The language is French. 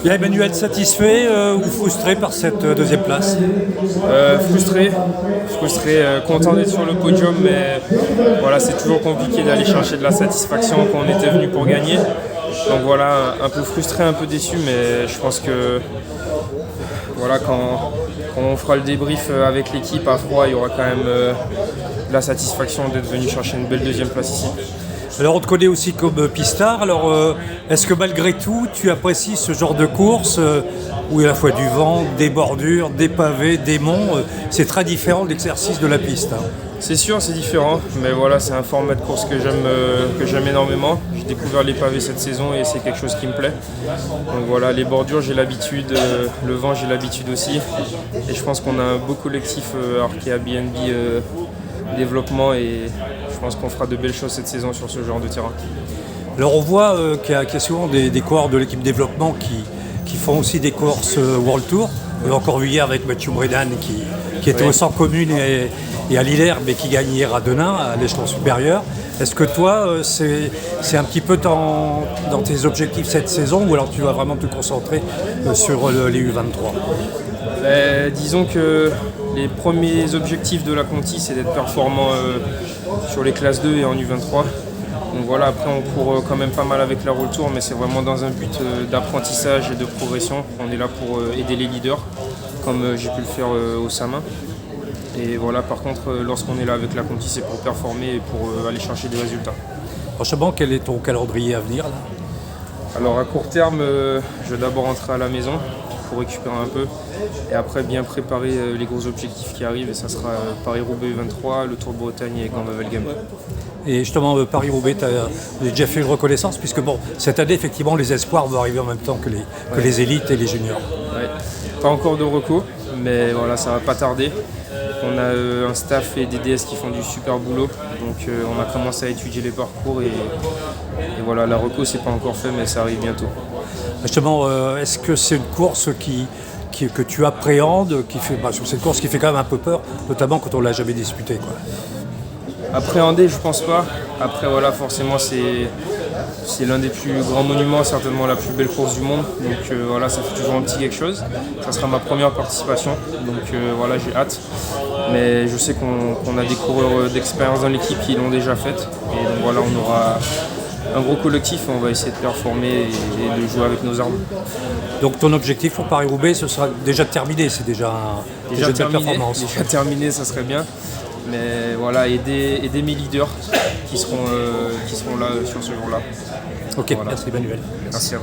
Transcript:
Bien, Emmanuel, satisfait ou frustré par cette deuxième place? Frustré, content d'être sur le podium, mais voilà, c'est toujours compliqué d'aller chercher de la satisfaction quand on était venu pour gagner. Donc voilà, un peu frustré, un peu déçu, mais je pense que voilà, quand on fera le débrief avec l'équipe à froid, il y aura quand même la satisfaction d'être venu chercher une belle deuxième place ici. Alors on te connaît aussi comme pistard, alors est-ce que malgré tout tu apprécies ce genre de course où il y a à la fois du vent, des bordures, des pavés, des monts, c'est très différent de l'exercice de la piste, hein. C'est sûr, c'est différent, mais voilà, c'est un format de course que j'aime énormément. J'ai découvert les pavés cette saison et c'est quelque chose qui me plaît. Donc voilà, les bordures, j'ai l'habitude, le vent, j'ai l'habitude aussi. Et je pense qu'on a un beau collectif qui est Airbnb développement et je pense qu'on fera de belles choses cette saison sur ce genre de terrain. Alors on voit qu'il y a souvent des coureurs de l'équipe développement qui font aussi des courses World Tour. On l'a encore vu hier avec Mathieu Bredan qui était au centre commune et à Lillers, mais qui gagne hier à Denain, à l'échelon supérieur. Est-ce que toi, c'est un petit peu dans tes objectifs cette saison ou alors tu vas vraiment te concentrer sur les U23? Disons que les premiers objectifs de la Conti, c'est d'être performant sur les classes 2 et en U23. Donc voilà, après on court quand même pas mal avec la Roll Tour, mais c'est vraiment dans un but d'apprentissage et de progression. On est là pour aider les leaders, comme j'ai pu le faire au Samin. Et voilà, par contre, lorsqu'on est là avec la Conti, c'est pour performer et pour aller chercher des résultats. Franchement, quel est ton calendrier à venir là? Alors à court terme, je vais d'abord rentrer à la maison pour récupérer un peu et après bien préparer les gros objectifs qui arrivent et ça sera Paris-Roubaix 23, le Tour de Bretagne et Gand-Wevelgem. Et justement, Paris-Roubaix, tu as déjà fait une reconnaissance puisque bon, cette année, effectivement, les espoirs vont arriver en même temps que les élites et les juniors. Ouais. Pas encore de reco, mais voilà, ça va pas tarder. On a un staff et des DS qui font du super boulot, donc on a commencé à étudier les parcours et voilà, la reco c'est pas encore fait, mais ça arrive bientôt. Justement, est-ce que c'est une course que tu appréhendes, sur cette course qui fait quand même un peu peur, notamment quand on l'a jamais disputée, quoi? Appréhender, je pense pas. Après, voilà, forcément, c'est l'un des plus grands monuments, certainement la plus belle course du monde. Donc voilà, ça fait toujours un petit quelque chose. Ça sera ma première participation, donc voilà, j'ai hâte. Mais je sais qu'on a des coureurs d'expérience dans l'équipe qui l'ont déjà faite. Et donc voilà, on aura un gros collectif, on va essayer de performer et de jouer avec nos armes. Donc ton objectif pour Paris-Roubaix, ce sera déjà de terminer, c'est déjà une belle performance. Déjà terminé, ça serait bien. Mais voilà, aider mes leaders qui seront là sur ce jour-là. Ok, voilà. Merci Emmanuel. Merci à vous.